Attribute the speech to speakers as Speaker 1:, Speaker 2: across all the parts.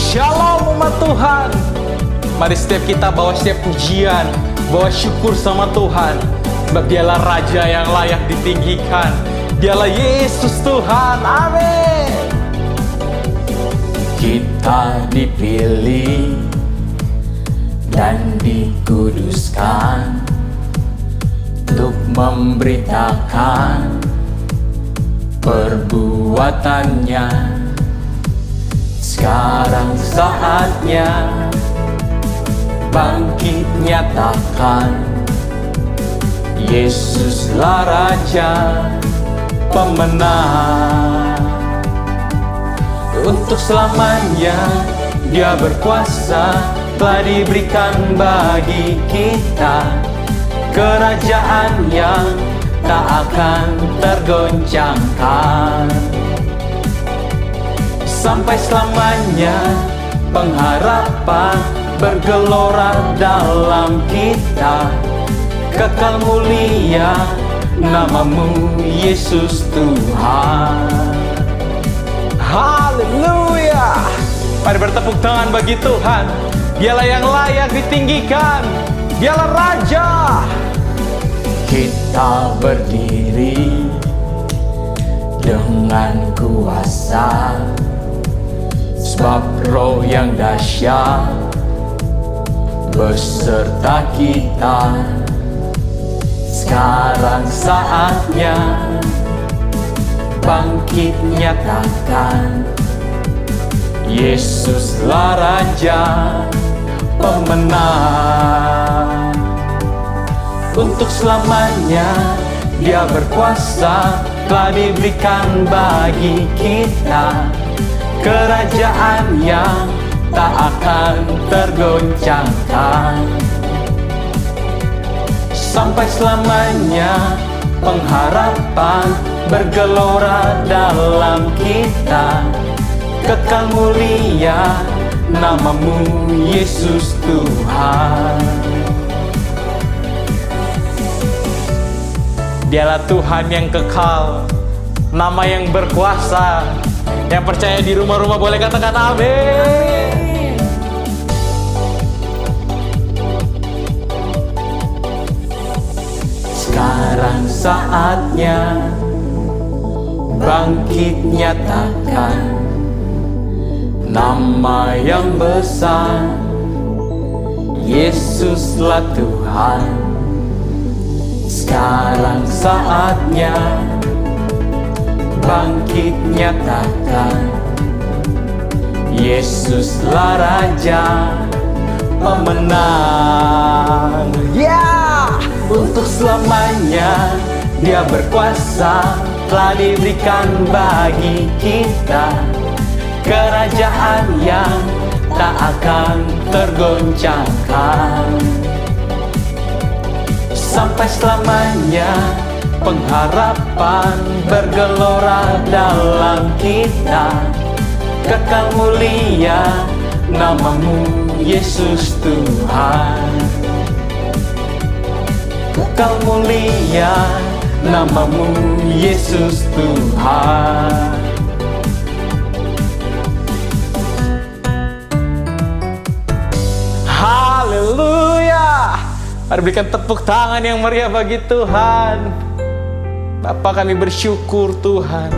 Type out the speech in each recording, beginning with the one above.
Speaker 1: Shalom umat Tuhan. Mari setiap kita bawa setiap pujian, bawa syukur sama Tuhan. Sebab dialah Raja yang layak ditinggikan. Dialah Yesus Tuhan. Amin.
Speaker 2: Kita dipilih dan dikuduskan untuk memberitakan perbuatannya. Sekarang saatnya bangkit nyatakan, Yesuslah Raja pemenang. Untuk selamanya Dia berkuasa, telah diberikan bagi kita kerajaan yang tak akan tergoncangkan. Sampai selamanya pengharapan bergelora dalam kita. Kekal mulia namamu Yesus Tuhan.
Speaker 1: Haleluya. Mari bertepuk tangan bagi Tuhan. Dialah yang layak ditinggikan. Dialah Raja.
Speaker 2: Kita berdiri dengan kuasa, sebab Roh yang dahsyat beserta kita. Sekarang saatnya bangkit nyatakan, Yesuslah Raja pemenang. Untuk selamanya Dia berkuasa, telah diberikan bagi kita kerajaan yang tak akan tergoncangkan. Sampai selamanya pengharapan bergelora dalam kita. Kekal mulia namamu Yesus Tuhan.
Speaker 1: Dialah Tuhan yang kekal, nama yang berkuasa. Yang percaya di rumah-rumah boleh katakan amin.
Speaker 2: Sekarang saatnya bangkit nyatakan nama yang besar, Yesuslah Tuhan. Sekarang saatnya bangkit nyatakan, Yesuslah Raja pemenang.
Speaker 1: Ya,
Speaker 2: Untuk selamanya Dia berkuasa, telah diberikan bagi kita kerajaan yang tak akan tergoncangkan. Sampai selamanya pengharapan bergelora dalam kita. Kekal mulia namamu Yesus Tuhan. Kekal mulia namamu Yesus Tuhan.
Speaker 1: haleluya. Mari berikan tepuk tangan yang meriah bagi Tuhan. Bapa, kami bersyukur Tuhan,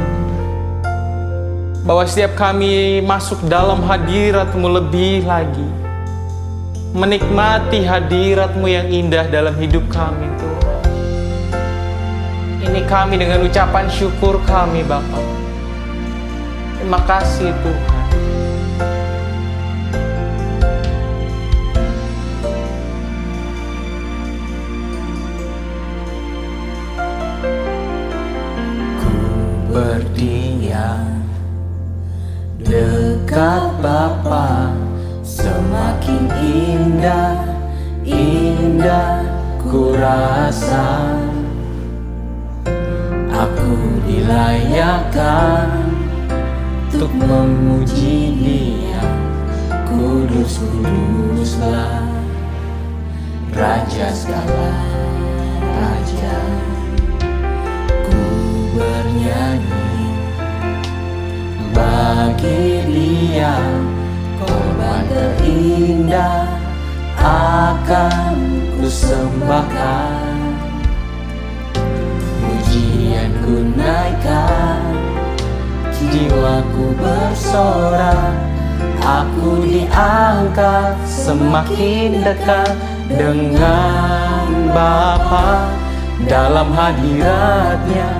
Speaker 1: bahwa setiap kami masuk dalam hadirat-Mu lebih lagi, menikmati hadirat-Mu yang indah dalam hidup kami Tuhan. Ini kami dengan ucapan syukur kami Bapa. Terima kasih Tuhan.
Speaker 2: Berdiam dekat Bapa, semakin indah, indah ku rasa. Aku dilayakkan untuk memuji Dia. Kudus, kuduslah Raja segala raja. Bernyanyi bagi Dia, kau indah akan ku sembahkan, pujian ku naikkan, jiwaku bersorak, aku diangkat semakin dekat dengan Bapa. Dalam hadiratnya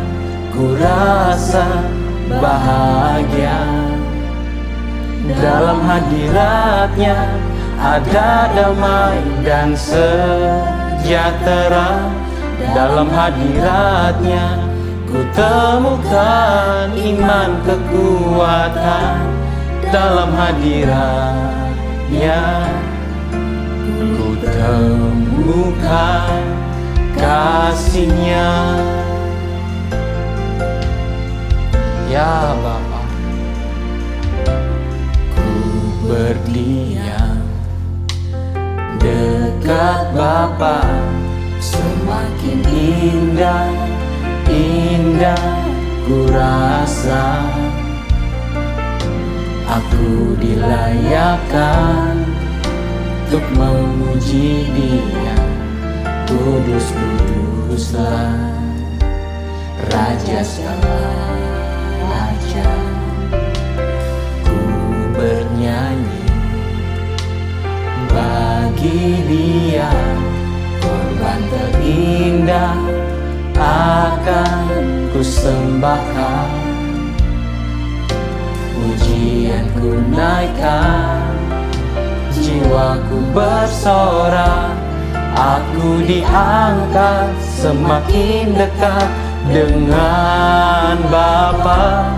Speaker 2: ku rasa bahagia, dalam hadiratnya ada damai dan sejahtera. Dalam hadiratnya ku temukan iman kekuatan. Dalam hadiratnya ku temukan kasih-Nya. Ya Bapa, ku berdiam dekat Bapa, semakin indah, indah ku rasa. Aku dilayakkan untuk memuji Dia. Kudus, kuduslah Raja segala raja. Ku bernyanyi bagi Dia, korban terindah akan ku sembahkan, pujian ku naikkan, jiwaku bersorak, aku diangkat semakin dekat dengan Bapa.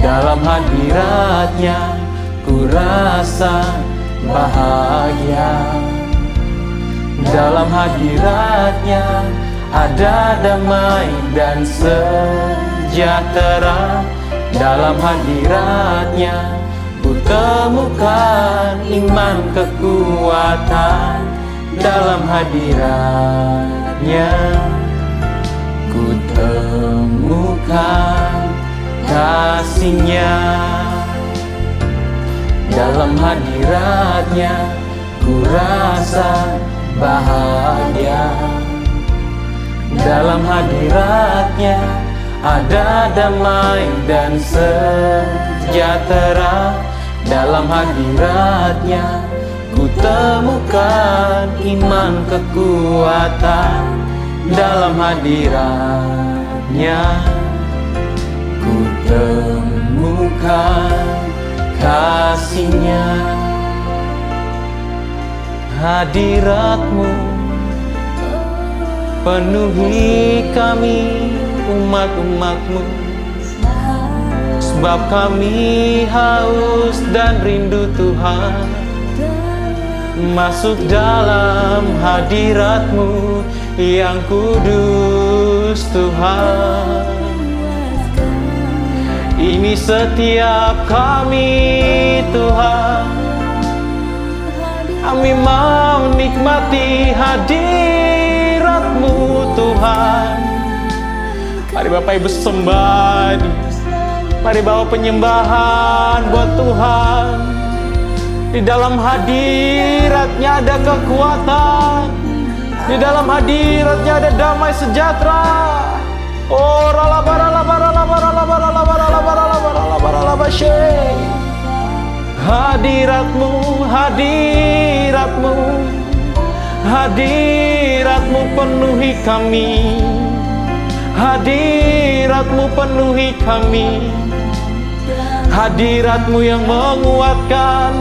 Speaker 2: Dalam hadiratnya ku rasa bahagia, dalam hadiratnya ada damai dan sejahtera. Dalam hadiratnya ku temukan iman kekuatan. Dalam hadiratnya ku temukan kasih-Nya. Dalam hadiratnya ku rasa bahagia, dalam hadiratnya ada damai dan sejahtera. Dalam hadiratnya ku temukan iman kekuatan. Dalam hadiratnya ku temukan kasih-Nya. Hadirat-Mu penuhi kami umat-umat-Mu, sebab kami haus dan rindu Tuhan, masuk dalam hadirat-Mu yang kudus Tuhan. Ini setiap kami Tuhan, kami mau nikmati hadirat-Mu Tuhan. Mari Bapak Ibu sembah, mari bawa penyembahan buat Tuhan. Di dalam hadiratnya ada kekuatan, di dalam hadiratnya ada damai sejahtera. Oh, hadirat-Mu, hadirat-Mu, hadirat-Mu penuhi kami. Hadirat-Mu penuhi kami. Hadirat-Mu yang menguatkan,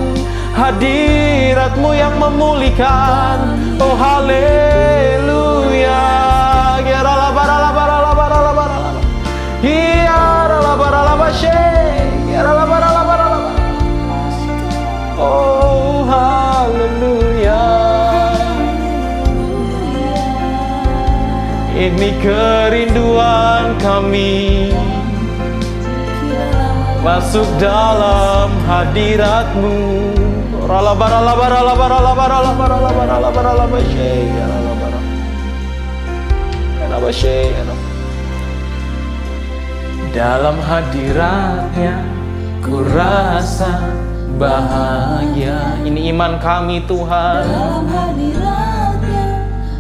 Speaker 2: hadirat-Mu yang memulihkan. Oh haleluya. Oh haleluya. Ini kerinduan kami, masuk dalam hadirat-Mu. Dalam hadiratnya ku rasa
Speaker 1: bahagia. Ini iman kami Tuhan.
Speaker 3: Dalam hadirat-Nya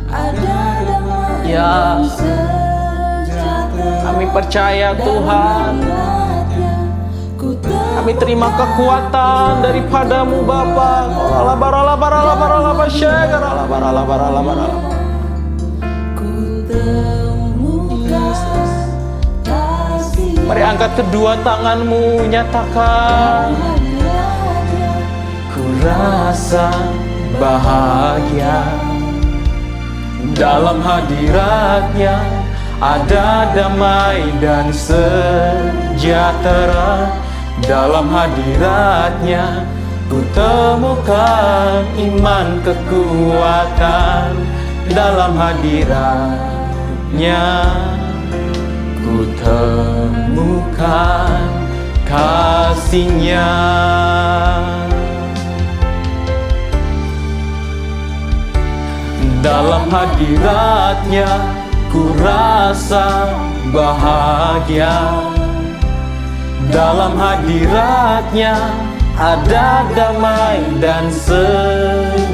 Speaker 3: ada damai
Speaker 1: Ya,
Speaker 3: dan sejahtera.
Speaker 1: kami percaya
Speaker 3: Dalam
Speaker 1: Tuhan.
Speaker 3: hadirat-Nya ku
Speaker 1: Kami terima kekuatan daripadamu Bapa. Mari angkat kedua tanganmu, nyatakan. Ku rasa bahagia. Dalam hadirat-Nya ada damai dan sejahtera. Dalam hadirat-Nya ku temukan iman kekuatan. Dalam hadirat-Nya ku temukan kasih-Nya. Dalam hadirat-Nya ku rasa bahagia. Dalam hadirat-Nya ada damai dan sejahtera.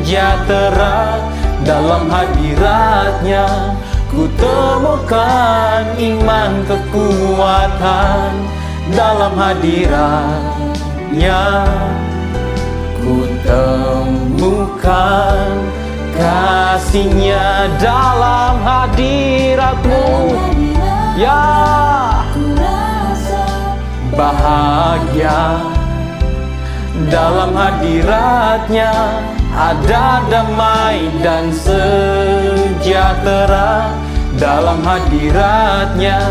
Speaker 1: Dalam hadirat-Nya ku temukan iman kekuatan. Dalam hadirat-Nya ku temukan kasih-Nya. Dalam hadirat-Mu, ya, bahagia. Dalam hadirat-Nya ada damai dan sejahtera. Dalam hadirat-Nya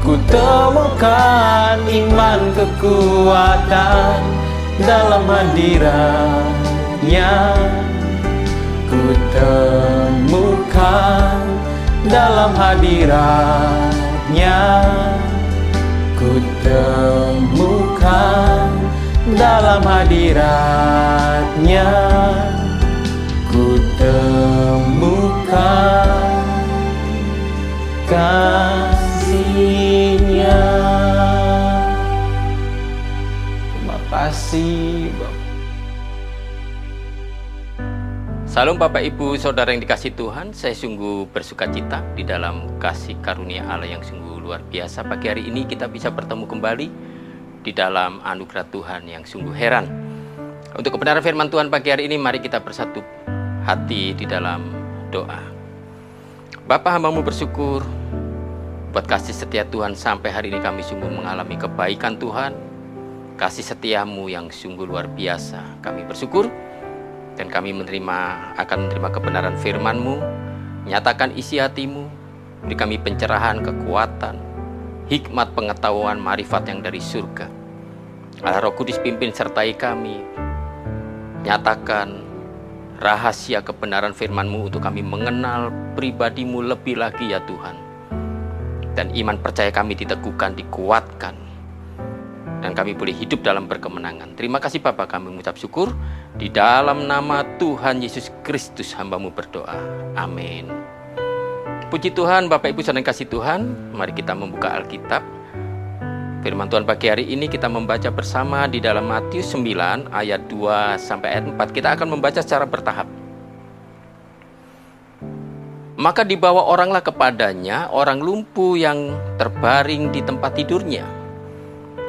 Speaker 1: ku temukan iman kekuatan. Dalam hadirat-Nya ku temukan. Dalam hadirat-Nya ku temukan. Dalam hadirat-Nya ku temukan kasih-Nya. Terima kasih Bapak.
Speaker 4: Salam Bapak Ibu Saudara yang dikasihi Tuhan, saya sungguh bersuka cita di dalam kasih karunia Allah yang sungguh luar biasa. Pagi hari ini kita bisa bertemu kembali di dalam anugerah Tuhan yang sungguh heran. Untuk kebenaran firman Tuhan pagi hari ini, mari kita bersatu hati di dalam doa. Bapa, hamba-Mu bersyukur buat kasih setia Tuhan. Sampai hari ini kami sungguh mengalami kebaikan Tuhan, kasih setiamu yang sungguh luar biasa. Kami bersyukur dan kami akan menerima kebenaran firman-Mu. Nyatakan isi hati-Mu, beri kami pencerahan, kekuatan, hikmat, pengetahuan, marifat yang dari surga. Allah Roh Kudus pimpin sertai kami. Nyatakan rahasia kebenaran firman-Mu untuk kami mengenal pribadi-Mu lebih lagi ya Tuhan. Dan iman percaya kami diteguhkan, dikuatkan. Dan kami boleh hidup dalam berkemenangan. Terima kasih Bapa, kami mengucap syukur. Di dalam nama Tuhan Yesus Kristus hamba-Mu berdoa. Amin. Puji Tuhan, Bapak Ibu Saudara yang kasih Tuhan. Mari kita membuka Alkitab. Firman Tuhan pagi hari ini kita membaca bersama di dalam Matius 9 ayat 2 sampai ayat 4. Kita akan membaca secara bertahap. Maka dibawa oranglah kepadanya orang lumpuh yang terbaring di tempat tidurnya.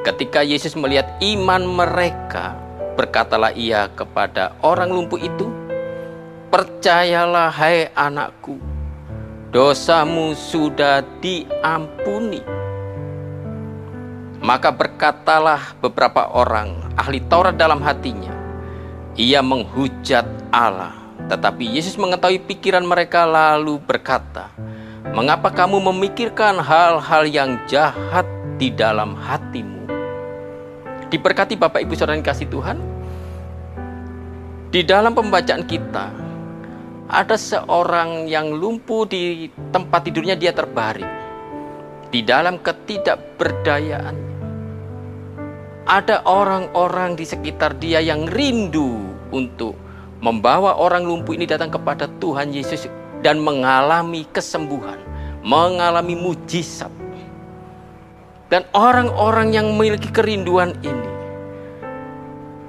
Speaker 4: Ketika Yesus melihat iman mereka, berkatalah ia kepada orang lumpuh itu, "Percayalah hai anakku, dosamu sudah diampuni." Maka berkatalah beberapa orang ahli Taurat dalam hatinya, "Ia menghujat Allah." Tetapi Yesus mengetahui pikiran mereka lalu berkata, "Mengapa kamu memikirkan hal-hal yang jahat di dalam hatimu?" Diberkati Bapak Ibu Saudara yang kasih Tuhan. Di dalam pembacaan kita ada seorang yang lumpuh di tempat tidurnya, dia terbaring. Di dalam ketidakberdayaannya. Ada orang-orang di sekitar dia yang rindu untuk membawa orang lumpuh ini datang kepada Tuhan Yesus dan mengalami kesembuhan, mengalami mujizat. Dan orang-orang yang memiliki kerinduan ini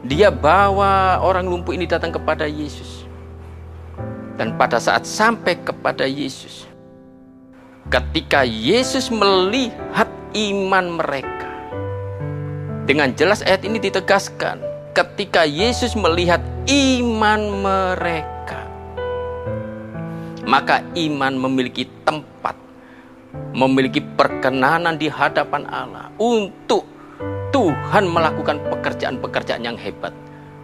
Speaker 4: Dia bawa orang lumpuh ini datang kepada Yesus. Dan pada saat sampai kepada Yesus, ketika Yesus melihat iman mereka, dengan jelas ayat ini ditegaskan, ketika Yesus melihat iman mereka, maka iman memiliki tempat, memiliki perkenanan di hadapan Allah untuk Tuhan melakukan pekerjaan-pekerjaan yang hebat.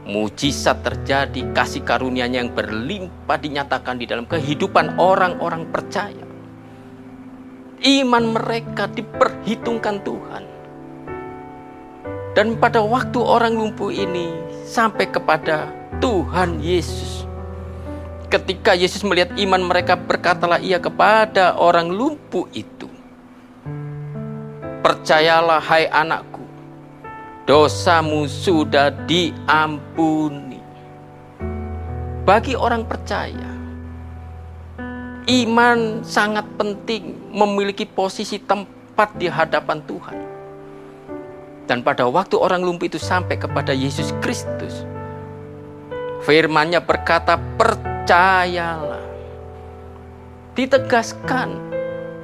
Speaker 4: Mujizat terjadi, kasih karunia-Nya yang berlimpah dinyatakan di dalam kehidupan orang-orang percaya. Iman mereka diperhitungkan Tuhan. Dan pada waktu orang lumpuh ini sampai kepada Tuhan Yesus, ketika Yesus melihat iman mereka, berkatalah Ia kepada orang lumpuh itu, "Percayalah hai anakku, dosamu sudah diampuni." Bagi orang percaya, iman sangat penting, memiliki posisi tempat di hadapan Tuhan. Dan pada waktu orang lumpuh itu sampai kepada Yesus Kristus, firman-Nya berkata, "Percayalah." Ditegaskan,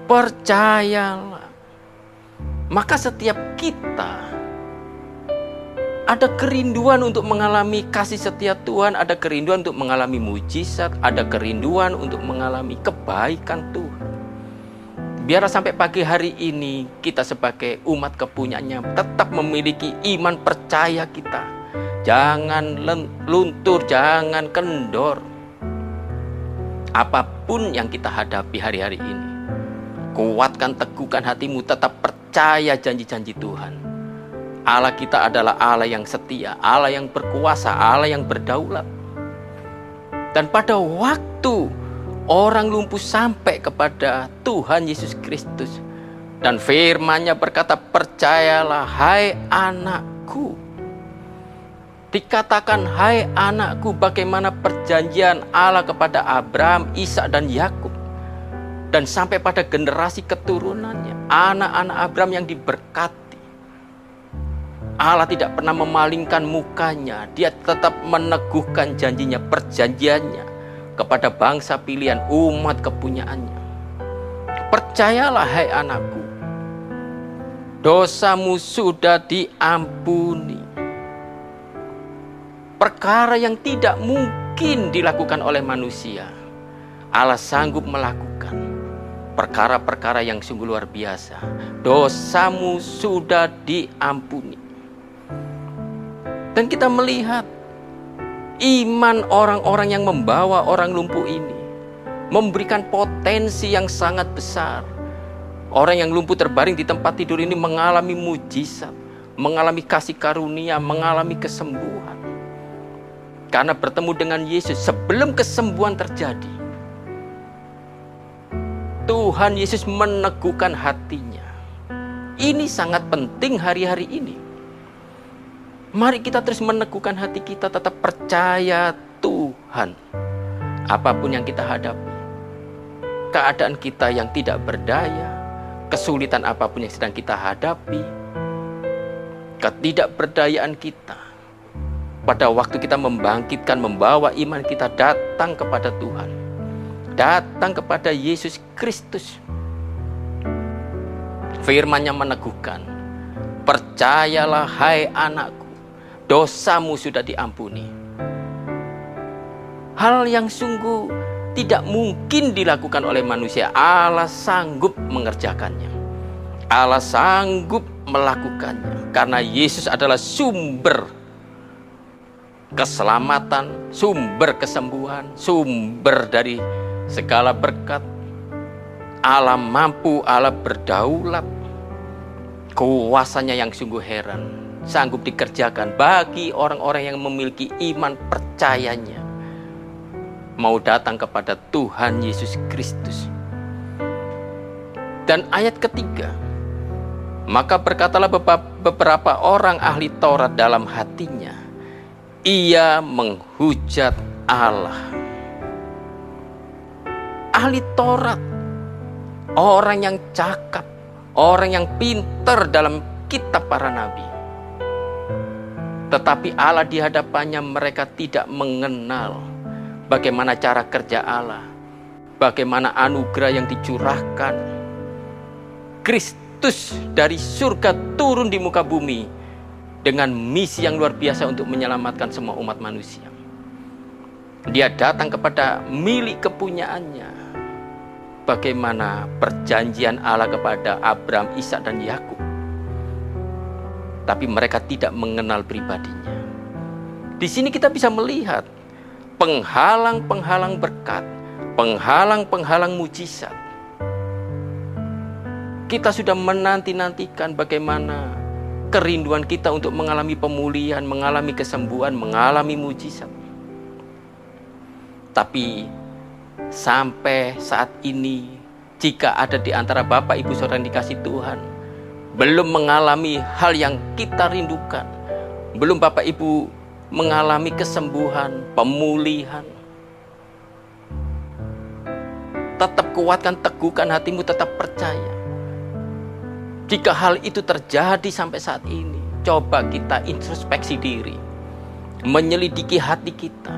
Speaker 4: percayalah. Maka setiap kita ada kerinduan untuk mengalami kasih setia Tuhan, ada kerinduan untuk mengalami mujizat, ada kerinduan untuk mengalami kebaikan Tuhan. Biar sampai pagi hari ini kita sebagai umat kepunyaan-Nya tetap memiliki iman percaya kita. Jangan luntur, jangan kendor. Apapun yang kita hadapi hari-hari ini, kuatkan, teguhkan hatimu, tetap percaya janji-janji Tuhan. Allah kita adalah Allah yang setia, Allah yang berkuasa, Allah yang berdaulat. Dan pada waktu orang lumpuh sampai kepada Tuhan Yesus Kristus, dan firman-Nya berkata, "Percayalah hai anakku." Dikatakan hai anakku, bagaimana perjanjian Allah kepada Abraham, Ishak dan Yakub, dan sampai pada generasi keturunannya, anak-anak Abraham yang diberkati. Allah tidak pernah memalingkan mukanya. Dia tetap meneguhkan janjinya, perjanjiannya kepada bangsa pilihan, umat kepunyaannya. Percayalah hai anakku, dosamu sudah diampuni. Perkara yang tidak mungkin dilakukan oleh manusia, Allah sanggup melakukan. Perkara-perkara yang sungguh luar biasa. Dosamu sudah diampuni. Dan kita melihat iman orang-orang yang membawa orang lumpuh ini memberikan potensi yang sangat besar. Orang yang lumpuh terbaring di tempat tidur ini mengalami mujizat, mengalami kasih karunia, mengalami kesembuhan. Karena bertemu dengan Yesus sebelum kesembuhan terjadi, Tuhan Yesus meneguhkan hatinya. Ini sangat penting hari-hari ini. Mari kita terus meneguhkan hati kita, tetap percaya Tuhan. Apapun yang kita hadapi, keadaan kita yang tidak berdaya, kesulitan apapun yang sedang kita hadapi, ketidakberdayaan kita, pada waktu kita membangkitkan, membawa iman kita datang kepada Tuhan, datang kepada Yesus Kristus. Firman-Nya meneguhkan, "Percayalah hai anakku, dosamu sudah diampuni." Hal yang sungguh tidak mungkin dilakukan oleh manusia, Allah sanggup mengerjakannya. Allah sanggup melakukannya. Karena Yesus adalah sumber keselamatan, sumber kesembuhan, sumber dari segala berkat. Allah mampu, Allah berdaulat. Kuasanya yang sungguh heran, sanggup dikerjakan bagi orang-orang yang memiliki iman percayanya, mau datang kepada Tuhan Yesus Kristus. Dan ayat ketiga, maka berkatalah beberapa orang ahli Taurat dalam hatinya, ia menghujat Allah. Ahli Taurat, orang yang cakap, orang yang pintar dalam kitab para nabi. Tetapi Allah di hadapannya mereka tidak mengenal bagaimana cara kerja Allah, bagaimana anugerah yang dicurahkan. Kristus dari surga turun di muka bumi dengan misi yang luar biasa untuk menyelamatkan semua umat manusia. Dia datang kepada milik kepunyaannya. Bagaimana perjanjian Allah kepada Abraham, Ishak dan Yakub. Tapi mereka tidak mengenal pribadinya. Di sini kita bisa melihat penghalang-penghalang berkat, penghalang-penghalang mujizat. Kita sudah menanti-nantikan bagaimana kerinduan kita untuk mengalami pemulihan, mengalami kesembuhan, mengalami mujizat. Tapi sampai saat ini, jika ada di antara Bapak Ibu Saudara yang dikasih Tuhan, belum mengalami hal yang kita rindukan, belum Bapak Ibu mengalami kesembuhan, pemulihan, tetap kuatkan, teguhkan hatimu, tetap percaya. Jika hal itu terjadi sampai saat ini, coba kita introspeksi diri, menyelidiki hati kita.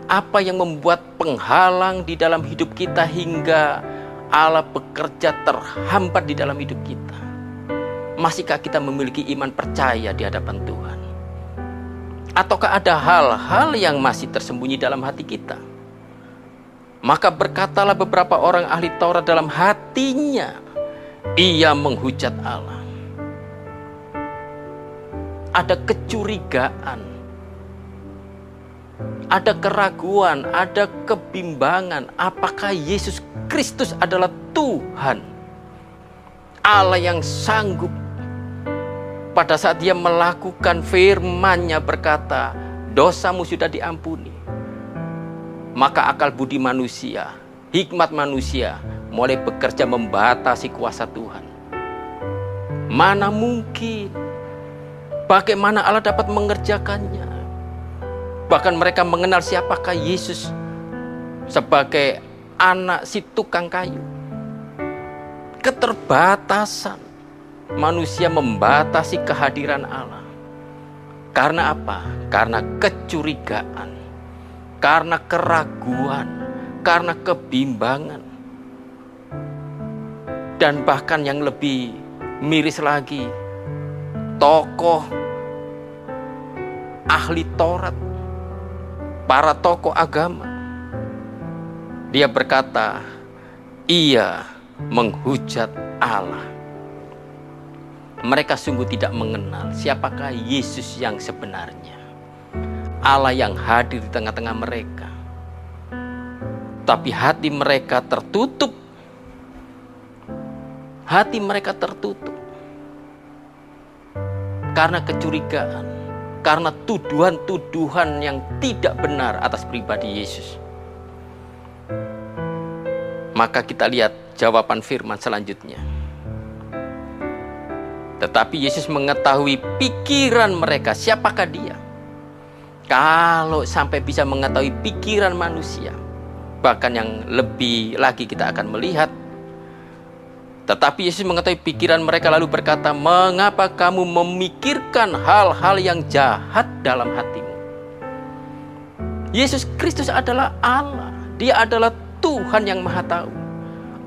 Speaker 4: Apa yang membuat penghalang di dalam hidup kita hingga Allah bekerja terhambat di dalam hidup kita? Masihkah kita memiliki iman percaya di hadapan Tuhan? Ataukah ada hal-hal yang masih tersembunyi dalam hati kita? Maka berkatalah beberapa orang ahli Taurat dalam hatinya, ia menghujat Allah. Ada kecurigaan, ada keraguan, ada kebimbangan. Apakah Yesus Kristus adalah Tuhan, Allah yang sanggup pada saat dia melakukan firman-Nya berkata, dosamu sudah diampuni. Maka akal budi manusia, hikmat manusia mulai bekerja membatasi kuasa Tuhan. Mana mungkin? Bagaimana Allah dapat mengerjakannya? Bahkan mereka mengenal siapakah Yesus sebagai anak si tukang kayu. Keterbatasan manusia membatasi kehadiran Allah. Karena apa? Karena kecurigaan, karena keraguan, karena kebimbangan. Dan bahkan yang lebih miris lagi, tokoh ahli Taurat, para tokoh agama, dia berkata, ia menghujat Allah. Mereka sungguh tidak mengenal siapakah Yesus yang sebenarnya, Allah yang hadir di tengah-tengah mereka. Tapi hati mereka tertutup. Hati mereka tertutup karena kecurigaan, karena tuduhan-tuduhan yang tidak benar atas pribadi Yesus. Maka kita lihat jawaban firman selanjutnya. Tetapi Yesus mengetahui pikiran mereka. Siapakah dia? Kalau sampai bisa mengetahui pikiran manusia, bahkan yang lebih lagi kita akan melihat. Tetapi Yesus mengetahui pikiran mereka lalu berkata, mengapa kamu memikirkan hal-hal yang jahat dalam hatimu? Yesus Kristus adalah Allah. Dia adalah Tuhan yang Maha Tahu,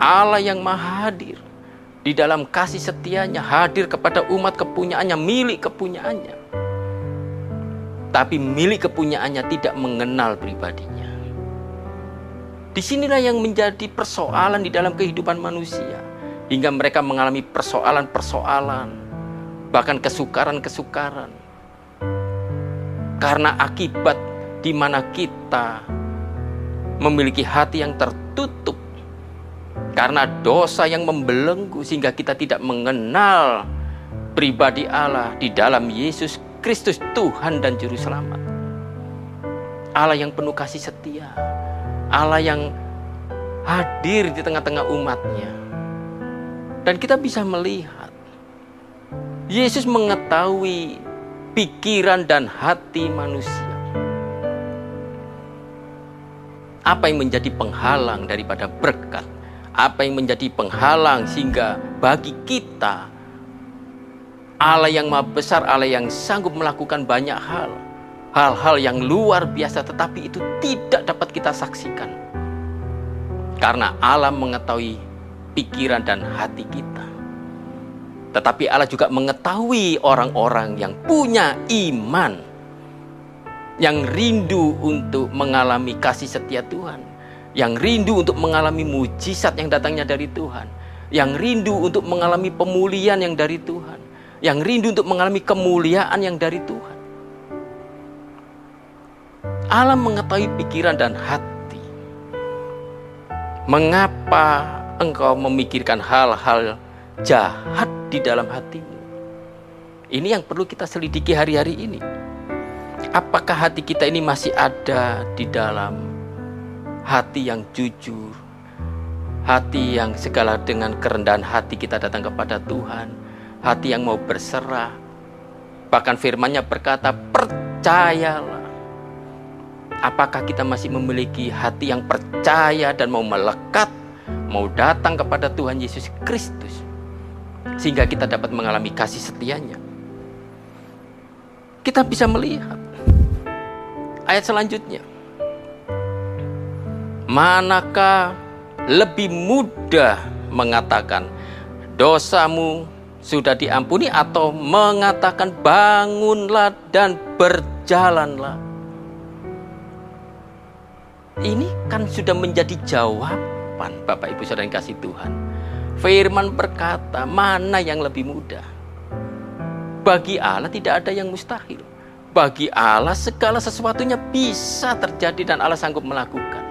Speaker 4: Allah yang Maha Hadir. Di dalam kasih setianya hadir kepada umat kepunyaannya, milik kepunyaannya. Tapi milik kepunyaannya tidak mengenal pribadinya. Disinilah yang menjadi persoalan di dalam kehidupan manusia. Hingga mereka mengalami persoalan-persoalan, bahkan kesukaran-kesukaran. Karena akibat di mana kita memiliki hati yang tertutup, karena dosa yang membelenggu sehingga kita tidak mengenal pribadi Allah di dalam Yesus Kristus Tuhan dan Juru Selamat. Allah yang penuh kasih setia, Allah yang hadir di tengah-tengah umatnya. Dan kita bisa melihat Yesus mengetahui pikiran dan hati manusia. Apa yang menjadi penghalang daripada berkat? Apa yang menjadi penghalang sehingga bagi kita Allah yang maha besar, Allah yang sanggup melakukan banyak hal. Hal-hal yang luar biasa, tetapi itu tidak dapat kita saksikan. Karena Allah mengetahui pikiran dan hati kita. Tetapi Allah juga mengetahui orang-orang yang punya iman, yang rindu untuk mengalami kasih setia Tuhan, yang rindu untuk mengalami mujizat yang datangnya dari Tuhan, yang rindu untuk mengalami pemulihan yang dari Tuhan, yang rindu untuk mengalami kemuliaan yang dari Tuhan. Allah mengetahui pikiran dan hati. Mengapa engkau memikirkan hal-hal jahat di dalam hatimu? Ini yang perlu kita selidiki hari-hari ini. Apakah hati kita ini masih ada di dalam hati yang jujur, hati yang segala dengan kerendahan hati kita datang kepada Tuhan, hati yang mau berserah. Bahkan firman-Nya berkata, percayalah. Apakah kita masih memiliki hati yang percaya dan mau melekat, mau datang kepada Tuhan Yesus Kristus, sehingga kita dapat mengalami kasih setia-Nya? Kita bisa melihat ayat selanjutnya. Manakah lebih mudah mengatakan dosamu sudah diampuni, atau mengatakan bangunlah dan berjalanlah? Ini kan sudah menjadi jawaban, Bapak Ibu Saudara yang kasih Tuhan. Firman berkata, mana yang lebih mudah? Bagi Allah tidak ada yang mustahil. Bagi Allah segala sesuatunya bisa terjadi dan Allah sanggup melakukan.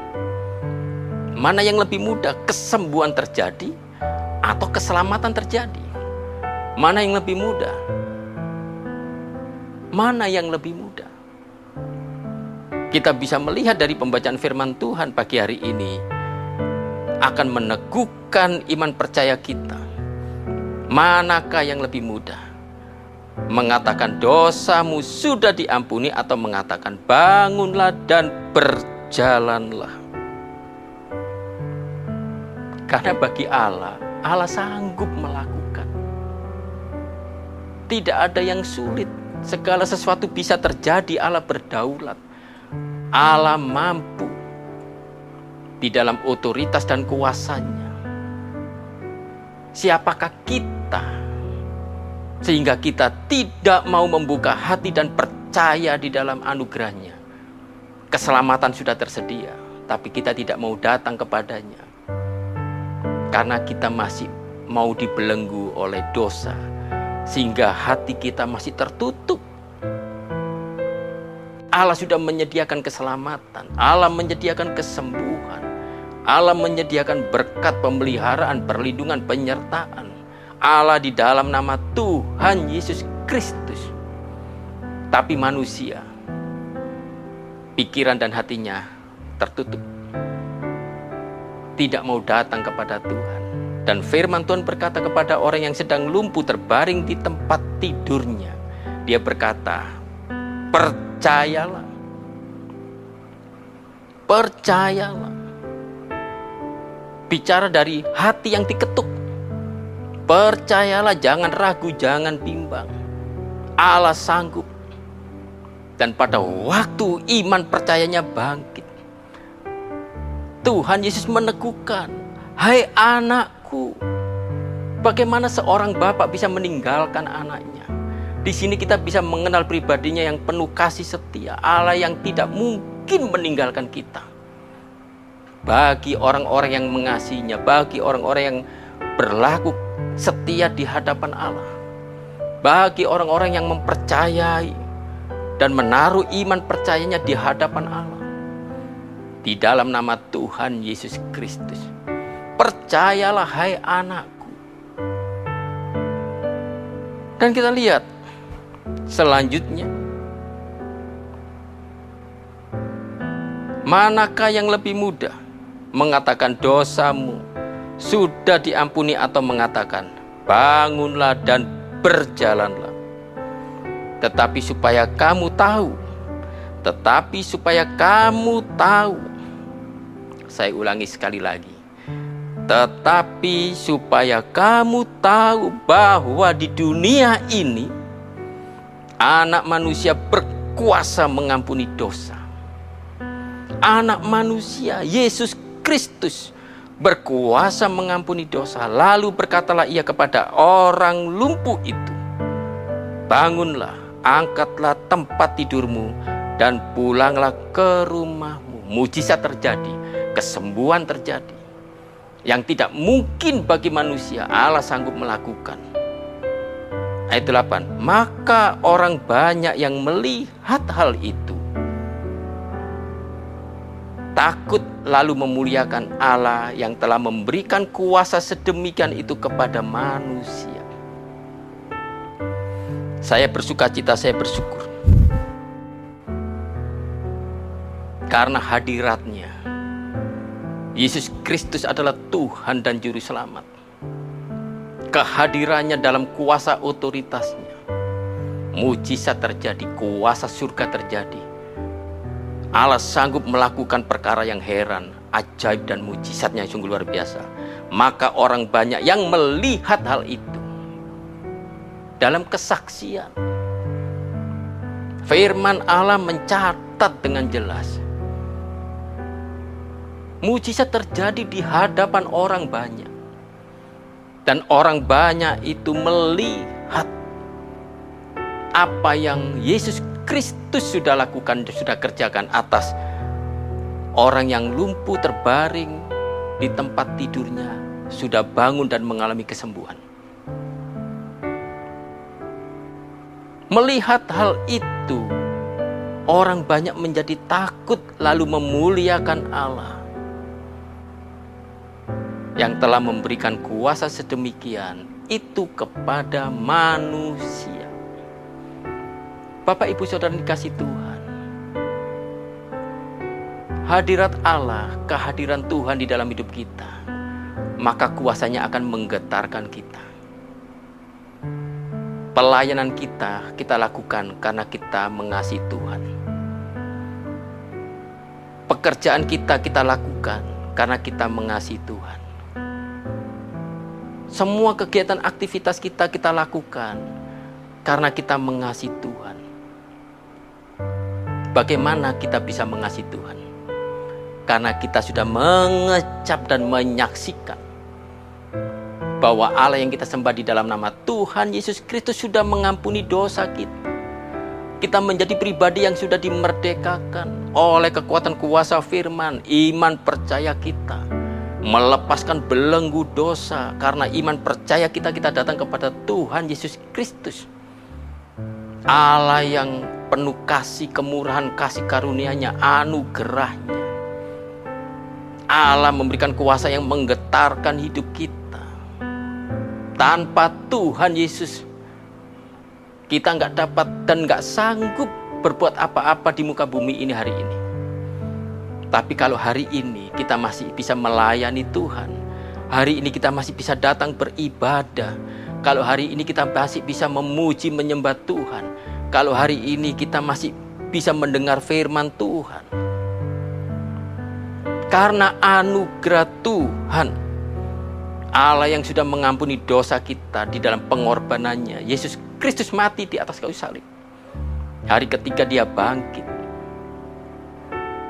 Speaker 4: Mana yang lebih mudah? Kesembuhan terjadi atau keselamatan terjadi? Mana yang lebih mudah? Mana yang lebih mudah? Kita bisa melihat dari pembacaan firman Tuhan pagi hari ini akan meneguhkan iman percaya kita. Manakah yang lebih mudah? Mengatakan dosamu sudah diampuni, atau mengatakan bangunlah dan berjalanlah? Karena bagi Allah, Allah sanggup melakukan. Tidak ada yang sulit. Segala sesuatu bisa terjadi. Allah berdaulat. Allah mampu di dalam otoritas dan kuasa-Nya. Siapakah kita sehingga kita tidak mau membuka hati dan percaya di dalam anugerah-Nya? Keselamatan sudah tersedia, tapi kita tidak mau datang kepadanya karena kita masih mau dibelenggu oleh dosa, sehingga hati kita masih tertutup. Allah sudah menyediakan keselamatan, Allah menyediakan kesembuhan, Allah menyediakan berkat pemeliharaan, perlindungan, penyertaan. Allah di dalam nama Tuhan Yesus Kristus. Tapi manusia, pikiran dan hatinya tertutup, tidak mau datang kepada Tuhan. Dan firman Tuhan berkata kepada orang yang sedang lumpuh terbaring di tempat tidurnya, Dia berkata, percayalah. Percayalah. Bicara dari hati yang diketuk. Percayalah, jangan ragu, jangan bimbang. Allah sanggup. Dan pada waktu iman percayanya bangkit, Tuhan Yesus meneguhkan, hai anakku, bagaimana seorang bapak bisa meninggalkan anaknya? Di sini kita bisa mengenal pribadinya yang penuh kasih setia, Allah yang tidak mungkin meninggalkan kita. Bagi orang-orang yang mengasihinya, bagi orang-orang yang berlaku setia di hadapan Allah, bagi orang-orang yang mempercayai dan menaruh iman percayanya di hadapan Allah, di dalam nama Tuhan Yesus Kristus. Percayalah hai anakku. Dan kita lihat selanjutnya, manakah yang lebih mudah? Mengatakan dosamu sudah diampuni, atau mengatakan bangunlah dan berjalanlah? Tetapi supaya kamu tahu, saya ulangi sekali lagi, Tetapi supaya kamu tahu bahwa di dunia ini Anak Manusia berkuasa mengampuni dosa. Anak Manusia, Yesus Kristus, berkuasa mengampuni dosa. Lalu berkatalah ia kepada orang lumpuh itu, bangunlah, angkatlah tempat tidurmu, dan pulanglah ke rumahmu. Mujizat terjadi, kesembuhan terjadi. Yang tidak mungkin bagi manusia, Allah sanggup melakukan. Ayat 8, maka orang banyak yang melihat hal itu takut, lalu memuliakan Allah yang telah memberikan kuasa sedemikian itu kepada manusia. Saya bersukacita, saya bersyukur karena hadiratnya Yesus Kristus adalah Tuhan dan Juru Selamat. Kehadirannya dalam kuasa otoritasnya, mujizat terjadi, kuasa surga terjadi. Allah sanggup melakukan perkara yang heran, ajaib dan mujizatnya yang sungguh luar biasa. Maka orang banyak yang melihat hal itu. Dalam kesaksian, firman Allah mencatat dengan jelas. Mujizat terjadi di hadapan orang banyak. Dan orang banyak itu melihat apa yang Yesus Kristus sudah lakukan, sudah kerjakan atas orang yang lumpuh terbaring di tempat tidurnya, sudah bangun dan mengalami kesembuhan. Melihat hal itu, orang banyak menjadi takut lalu memuliakan Allah yang telah memberikan kuasa sedemikian itu kepada manusia. Bapak, Ibu, Saudara dikasih Tuhan, hadirat Allah, kehadiran Tuhan di dalam hidup kita, maka kuasanya akan menggetarkan kita. Pelayanan kita lakukan karena kita mengasihi Tuhan. Pekerjaan kita lakukan karena kita mengasihi Tuhan. Semua kegiatan aktivitas kita lakukan karena kita mengasihi Tuhan. Bagaimana kita bisa mengasihi Tuhan? Karena kita sudah mengecap dan menyaksikan bahwa Allah yang kita sembah di dalam nama Tuhan Yesus Kristus sudah mengampuni dosa kita. Kita menjadi pribadi yang sudah dimerdekakan oleh kekuatan kuasa firman. Iman percaya kita melepaskan belenggu dosa. Karena iman percaya kita datang kepada Tuhan Yesus Kristus, Allah yang penuh kasih, kemurahan, kasih karunia-Nya, anugerahnya. Allah memberikan kuasa yang menggetarkan hidup kita. Tanpa Tuhan Yesus, kita nggak dapat dan nggak sanggup berbuat apa-apa di muka bumi ini hari ini. Tapi kalau hari ini kita masih bisa melayani Tuhan, hari ini kita masih bisa datang beribadah, kalau hari ini kita masih bisa memuji menyembah Tuhan, kalau hari ini kita masih bisa mendengar firman Tuhan, karena anugerah Tuhan, Allah yang sudah mengampuni dosa kita di dalam pengorbanannya. Yesus Kristus mati di atas kayu salib. Hari ketiga Dia bangkit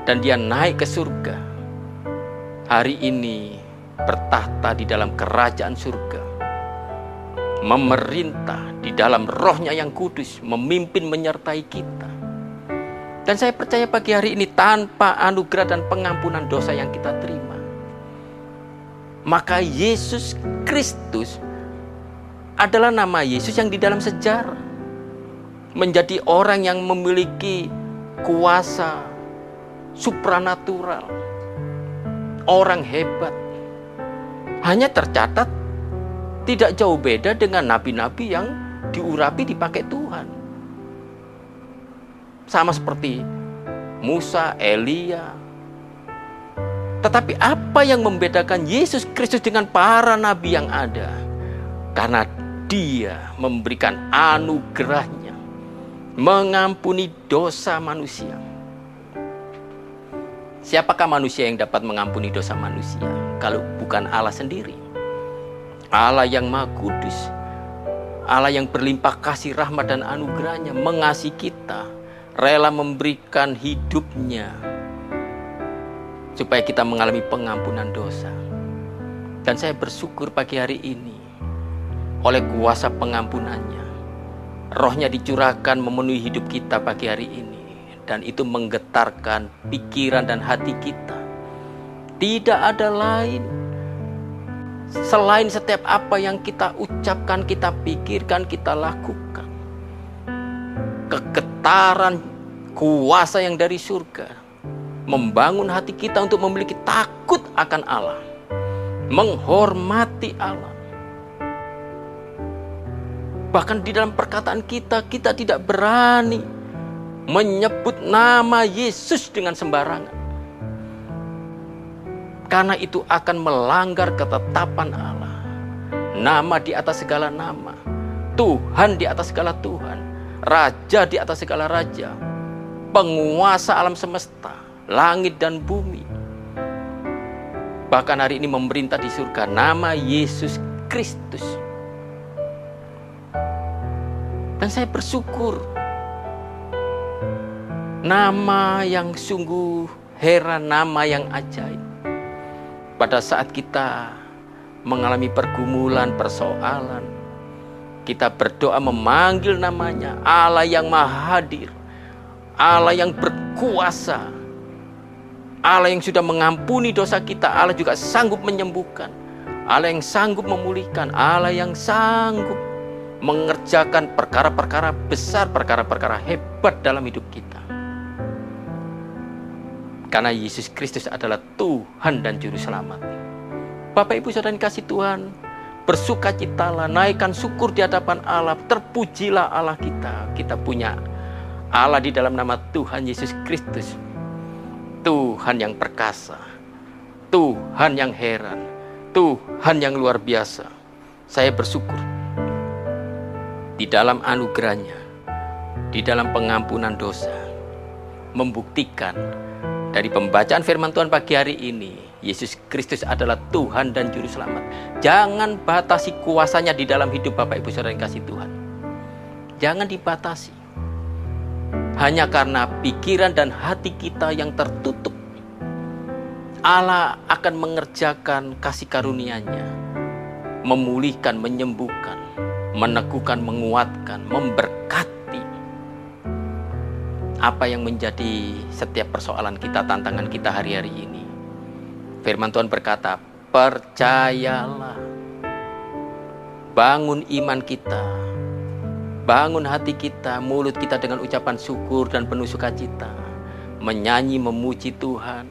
Speaker 4: dan Dia naik ke surga. Hari ini bertahta di dalam kerajaan surga, memerintah di dalam Roh-Nya yang kudus, memimpin menyertai kita. Dan saya percaya pagi hari ini, tanpa anugerah dan pengampunan dosa yang kita terima, maka Yesus Kristus adalah nama Yesus yang di dalam sejarah menjadi orang yang memiliki kuasa supranatural, orang hebat. Hanya tercatat tidak jauh beda dengan nabi-nabi yang diurapi dipakai Tuhan. Sama seperti Musa, Elia. Tetapi apa yang membedakan Yesus Kristus dengan para nabi yang ada? Karena Dia memberikan anugerahnya, mengampuni dosa manusia. Siapakah manusia yang dapat mengampuni dosa manusia kalau bukan Allah sendiri? Allah yang Maha Kudus, Allah yang berlimpah kasih, rahmat dan anugerahnya, mengasihi kita, rela memberikan hidupnya supaya kita mengalami pengampunan dosa. Dan saya bersyukur pagi hari ini oleh kuasa pengampunannya, Roh-Nya dicurahkan memenuhi hidup kita pagi hari ini. Dan itu menggetarkan pikiran dan hati kita. Tidak ada lain selain setiap apa yang kita ucapkan, kita pikirkan, kita lakukan. Kegetaran kuasa yang dari surga membangun hati kita untuk memiliki takut akan Allah, menghormati Allah. Bahkan di dalam perkataan kita tidak berani menyebut nama Yesus dengan sembarangan. Karena itu akan melanggar ketetapan Allah. Nama di atas segala nama, Tuhan di atas segala Tuhan, Raja di atas segala raja, penguasa alam semesta, langit dan bumi. Bahkan hari ini memerintah di surga, nama Yesus Kristus. Dan saya bersyukur, nama yang sungguh heran, nama yang ajaib. Pada saat kita mengalami pergumulan, persoalan, kita berdoa memanggil namanya, Allah yang maha hadir, Allah yang berkuasa, Allah yang sudah mengampuni dosa kita, Allah juga sanggup menyembuhkan, Allah yang sanggup memulihkan, Allah yang sanggup mengerjakan perkara-perkara besar, perkara-perkara hebat dalam hidup kita. Karena Yesus Kristus adalah Tuhan dan Juru Selamat. Bapak Ibu Saudara yang kasih Tuhan, bersukacitalah, naikkan syukur di hadapan Allah, terpujilah Allah kita. Kita punya Allah di dalam nama Tuhan Yesus Kristus. Tuhan yang perkasa, Tuhan yang heran, Tuhan yang luar biasa. Saya bersyukur di dalam anugerahnya, di dalam pengampunan dosa, membuktikan dari pembacaan firman Tuhan pagi hari ini, Yesus Kristus adalah Tuhan dan Juru Selamat. Jangan batasi kuasanya di dalam hidup Bapak Ibu Saudara yang kasih Tuhan. Jangan dibatasi. Hanya karena pikiran dan hati kita yang tertutup, Allah akan mengerjakan kasih karunia-Nya, memulihkan, menyembuhkan, meneguhkan, menguatkan, memberkati apa yang menjadi setiap persoalan kita, tantangan kita hari-hari ini. Firman Tuhan berkata, percayalah, bangun iman kita, bangun hati kita, mulut kita dengan ucapan syukur dan penuh sukacita, menyanyi memuji Tuhan,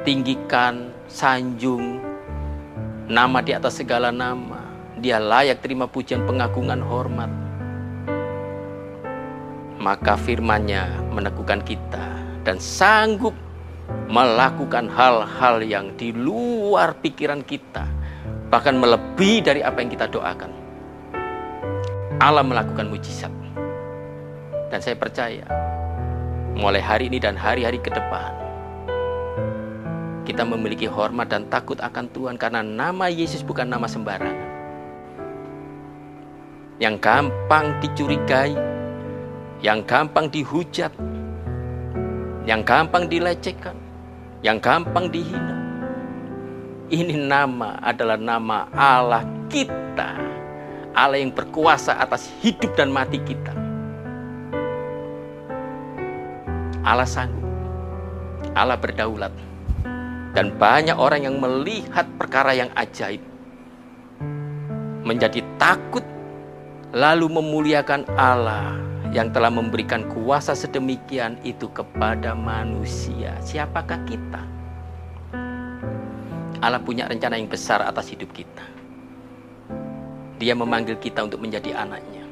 Speaker 4: tinggikan, sanjung nama di atas segala nama. Dia layak terima pujian, pengagungan, hormat. Maka firman-Nya meneguhkan kita dan sanggup melakukan hal-hal yang di luar pikiran kita, bahkan melebihi dari apa yang kita doakan. Allah melakukan mujizat. Dan saya percaya mulai hari ini dan hari-hari ke depan, kita memiliki hormat dan takut akan Tuhan, karena nama Yesus bukan nama sembarangan yang gampang dicurigai, yang gampang dihujat, yang gampang dilecehkan, yang gampang dihina. Ini nama adalah nama Allah kita, Allah yang berkuasa atas hidup dan mati kita. Allah sanggup, Allah berdaulat. Dan banyak orang yang melihat perkara yang ajaib, menjadi takut, lalu memuliakan Allah yang telah memberikan kuasa sedemikian itu kepada manusia. Siapakah kita? Allah punya rencana yang besar atas hidup kita. Dia memanggil kita untuk menjadi anaknya.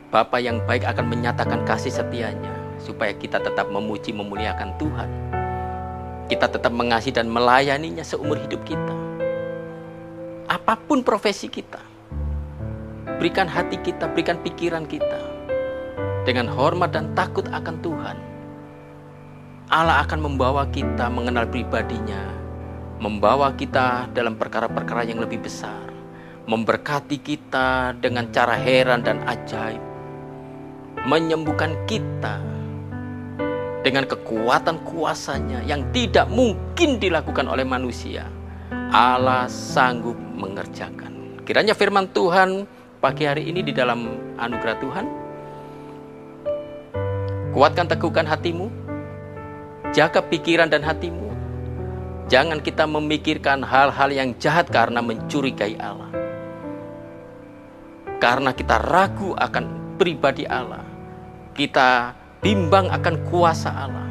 Speaker 4: Bapa yang baik akan menyatakan kasih setianya, supaya kita tetap memuji, memuliakan Tuhan. Kita tetap mengasihi dan melayaninya seumur hidup kita. Apapun profesi kita, berikan hati kita, berikan pikiran kita dengan hormat dan takut akan Tuhan. Allah akan membawa kita mengenal pribadinya, membawa kita dalam perkara-perkara yang lebih besar, memberkati kita dengan cara heran dan ajaib, menyembuhkan kita dengan kekuatan kuasanya yang tidak mungkin dilakukan oleh manusia. Allah sanggup mengerjakan. Kiranya firman Tuhan pagi hari ini di dalam anugerah Tuhan kuatkan, teguhkan hatimu, jaga pikiran dan hatimu. Jangan kita memikirkan hal-hal yang jahat karena mencurigai Allah, karena kita ragu akan pribadi Allah, kita bimbang akan kuasa Allah.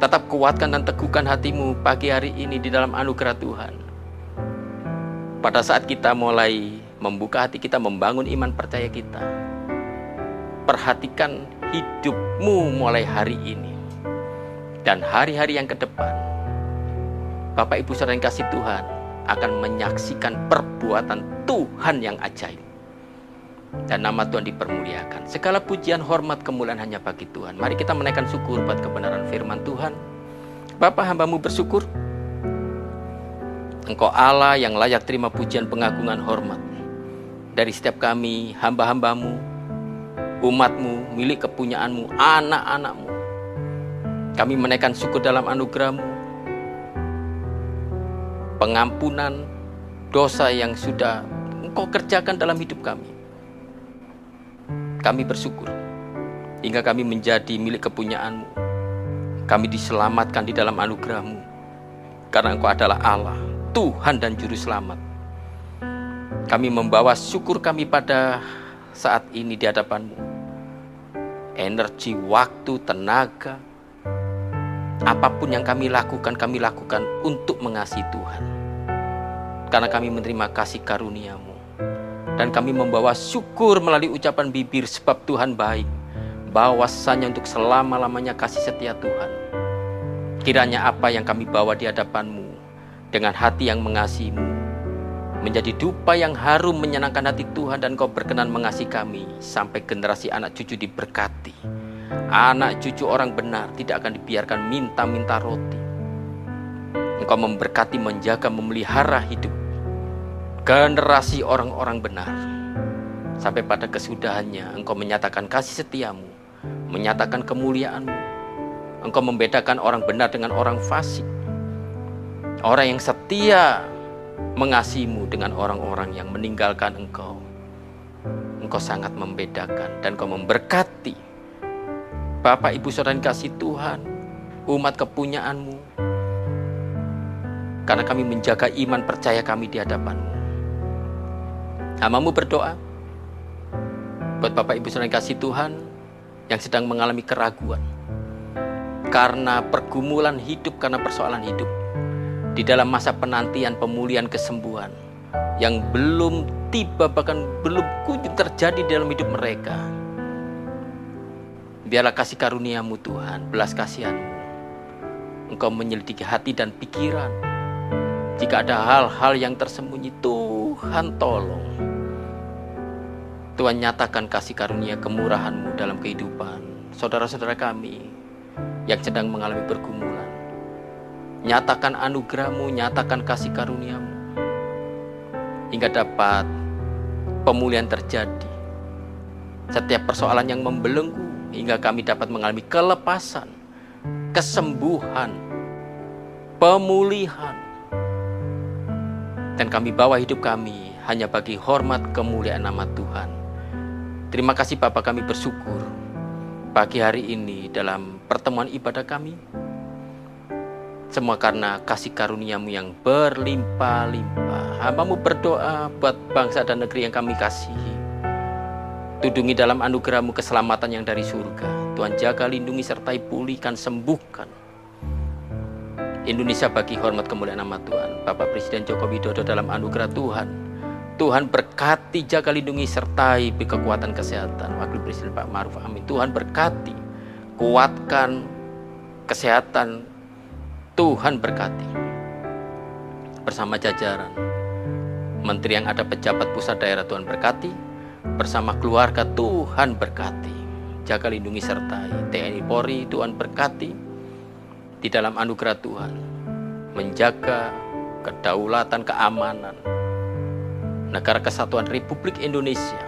Speaker 4: Tetap kuatkan dan teguhkan hatimu pagi hari ini di dalam anugerah Tuhan. Pada saat kita mulai membuka hati kita, membangun iman percaya kita, perhatikan hidupmu mulai hari ini dan hari-hari yang ke depan. Bapak Ibu Saudara yang kasih Tuhan akan menyaksikan perbuatan Tuhan yang ajaib, dan nama Tuhan dipermuliakan. Segala pujian, hormat, kemuliaan hanya bagi Tuhan. Mari kita menaikkan syukur buat kebenaran firman Tuhan. Bapa, hamba-Mu bersyukur Engkau Allah yang layak terima pujian, pengagungan, hormat dari setiap kami, hamba-hamba-Mu, umat-Mu, milik kepunyaan-Mu, anak-anak-Mu. Kami menaikkan syukur dalam anugerah-Mu, pengampunan dosa yang sudah Engkau kerjakan dalam hidup kami. Kami bersyukur hingga kami menjadi milik kepunyaan-Mu. Kami diselamatkan di dalam anugerah-Mu, karena Engkau adalah Allah, Tuhan dan Juru Selamat. Kami membawa syukur kami pada saat ini di hadapan-Mu. Energi, waktu, tenaga, apapun yang kami lakukan untuk mengasihi Tuhan, karena kami menerima kasih karunia-Mu. Dan kami membawa syukur melalui ucapan bibir, sebab Tuhan baik, bahwasanya untuk selama-lamanya kasih setia Tuhan. Kiranya apa yang kami bawa di hadapan-Mu dengan hati yang mengasihi-Mu menjadi dupa yang harum menyenangkan hati Tuhan, dan Kau berkenan mengasihi kami sampai generasi anak cucu diberkati. Anak cucu orang benar tidak akan dibiarkan minta-minta roti. Engkau memberkati, menjaga, memelihara hidup generasi orang-orang benar, sampai pada kesudahannya Engkau menyatakan kasih setia-Mu, menyatakan kemuliaan-Mu. Engkau membedakan orang benar dengan orang fasik, orang yang setia mengasihi-Mu dengan orang-orang yang meninggalkan Engkau. Engkau sangat membedakan, dan Engkau memberkati Bapak Ibu Saudara yang kasih Tuhan, umat kepunyaan-Mu, karena kami menjaga iman percaya kami di hadapan-Mu. Hamba-Mu berdoa buat Bapak Ibu Saudara yang kasih Tuhan yang sedang mengalami keraguan karena pergumulan hidup, karena persoalan hidup, di dalam masa penantian pemulihan kesembuhan yang belum tiba, bahkan belum kunjung terjadi dalam hidup mereka. Biarlah kasih karunia-Mu Tuhan, belas kasihan-Mu, Engkau menyelidiki hati dan pikiran. Jika ada hal-hal yang tersembunyi, Tuhan tolong. Tuhan nyatakan kasih karunia kemurahan-Mu dalam kehidupan saudara-saudara kami yang sedang mengalami pergumulan. Nyatakan anugerah-Mu, nyatakan kasih karunia-Mu, hingga dapat pemulihan terjadi. Setiap persoalan yang membelenggu, hingga kami dapat mengalami kelepasan, kesembuhan, pemulihan. Dan kami bawa hidup kami hanya bagi hormat kemuliaan nama Tuhan. Terima kasih Bapa, kami bersyukur pagi hari ini dalam pertemuan ibadah kami. Semua karena kasih karunia-Mu yang berlimpah-limpah. Hamba-Mu berdoa buat bangsa dan negeri yang kami kasihi. Tudungi dalam anugerah-Mu keselamatan yang dari surga. Tuhan jaga, lindungi, sertai, pulihkan, sembuhkan Indonesia bagi hormat kemuliaan nama Tuhan. Bapak Presiden Joko Widodo dalam anugerah Tuhan, Tuhan berkati, jaga, lindungi, sertai kekuatan kesehatan Wakil Presiden Pak Ma'ruf Amin. Tuhan berkati, kuatkan kesehatan. Tuhan berkati bersama jajaran menteri yang ada, pejabat pusat daerah. Tuhan berkati bersama keluarga. Tuhan berkati, jaga, lindungi, sertai TNI Polri. Tuhan berkati di dalam anugerah Tuhan, menjaga kedaulatan, keamanan negara kesatuan Republik Indonesia.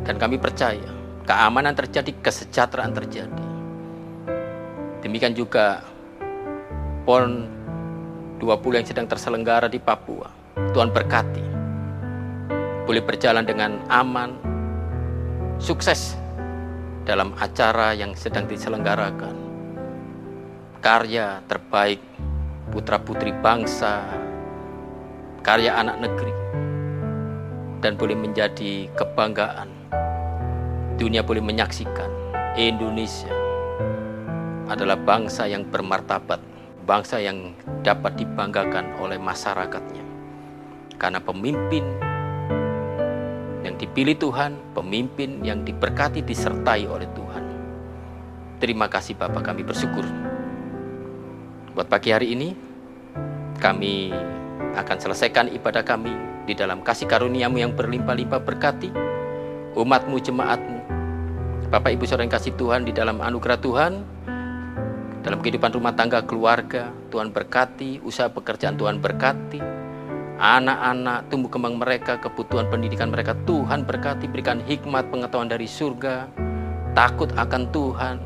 Speaker 4: Dan kami percaya keamanan terjadi, kesejahteraan terjadi. Demikian juga PON 20 yang sedang terselenggara di Papua. Tuhan berkati, boleh berjalan dengan aman, sukses dalam acara yang sedang diselenggarakan. Karya terbaik putra-putri bangsa, karya anak negeri, dan boleh menjadi kebanggaan. Dunia boleh menyaksikan Indonesia adalah bangsa yang bermartabat, bangsa yang dapat dibanggakan oleh masyarakatnya. Karena pemimpin yang dipilih Tuhan, pemimpin yang diberkati, disertai oleh Tuhan. Terima kasih Bapa, kami bersyukur. Buat pagi hari ini, kami akan selesaikan ibadah kami di dalam kasih karunia-Mu yang berlimpah-limpah. Berkati umat-Mu, jemaat-Mu, Bapak Ibu Saudara yang kasih Tuhan, di dalam anugerah Tuhan, dalam kehidupan rumah tangga, keluarga, Tuhan berkati, usaha pekerjaan Tuhan berkati, anak-anak, tumbuh kembang mereka, kebutuhan pendidikan mereka Tuhan berkati, berikan hikmat, pengetahuan dari surga, takut akan Tuhan,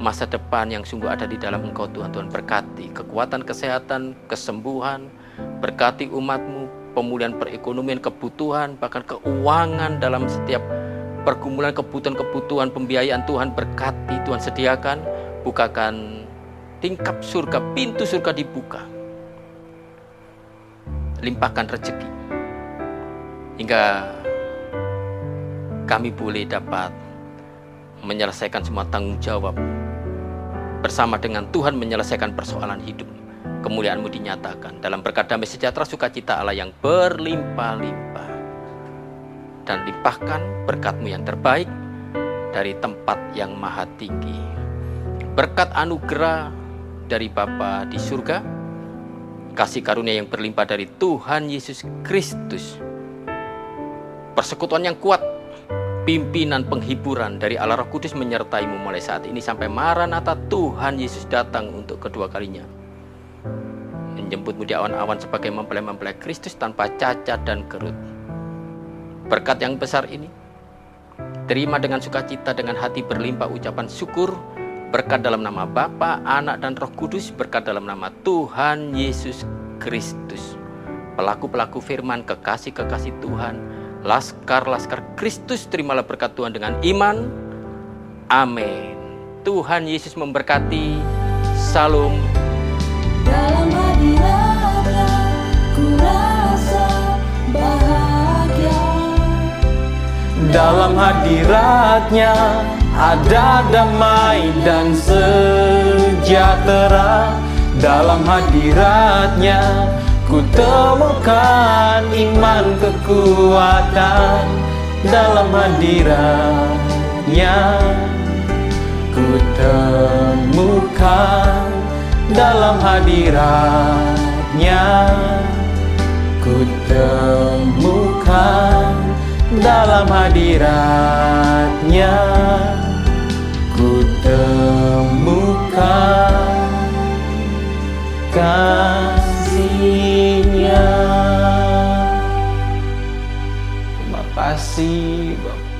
Speaker 4: masa depan yang sungguh ada di dalam Engkau Tuhan. Tuhan berkati kekuatan, kesehatan, kesembuhan, berkati umat-Mu, pemulihan perekonomian, kebutuhan, bahkan keuangan dalam setiap pergumulan, kebutuhan-kebutuhan pembiayaan Tuhan berkati, Tuhan sediakan, bukakan tingkap surga, pintu surga dibuka, limpahkan rezeki, hingga kami boleh dapat menyelesaikan semua tanggung jawab bersama dengan Tuhan, menyelesaikan persoalan hidup. Kemuliaan-Mu dinyatakan dalam berkat damai sejahtera sukacita Allah yang berlimpah-limpah, dan limpahkan berkat-Mu yang terbaik dari tempat yang maha tinggi. Berkat anugerah dari Bapa di surga, kasih karunia yang berlimpah dari Tuhan Yesus Kristus, persekutuan yang kuat, pimpinan penghiburan dari Allah Roh Kudus menyertai-Mu mulai saat ini sampai Maranatha, Tuhan Yesus datang untuk kedua kalinya, menjemput-Mu di awan-awan sebagai mempelai-mempelai Kristus tanpa cacat dan kerut. Berkat yang besar ini terima dengan sukacita, dengan hati berlimpah ucapan syukur. Berkat dalam nama Bapa, Anak, dan Roh Kudus. Berkat dalam nama Tuhan Yesus Kristus, pelaku-pelaku firman, kekasih-kekasih Tuhan, laskar-laskar Kristus. Terimalah berkat Tuhan dengan iman. Amin. Tuhan Yesus memberkati. Salam.
Speaker 3: Dalam hadirat-Nya ku rasa bahagia.
Speaker 2: Dalam hadirat-Nya ada damai dan sejahtera. Dalam hadirat-Nya ku temukan iman, kekuatan. Dalam hadirat-Nya ku temukan. Dalam hadirat-Nya ku temukan. Dalam hadirat-Nya ku temukan kasih-Nya. Terima kasih Bapak.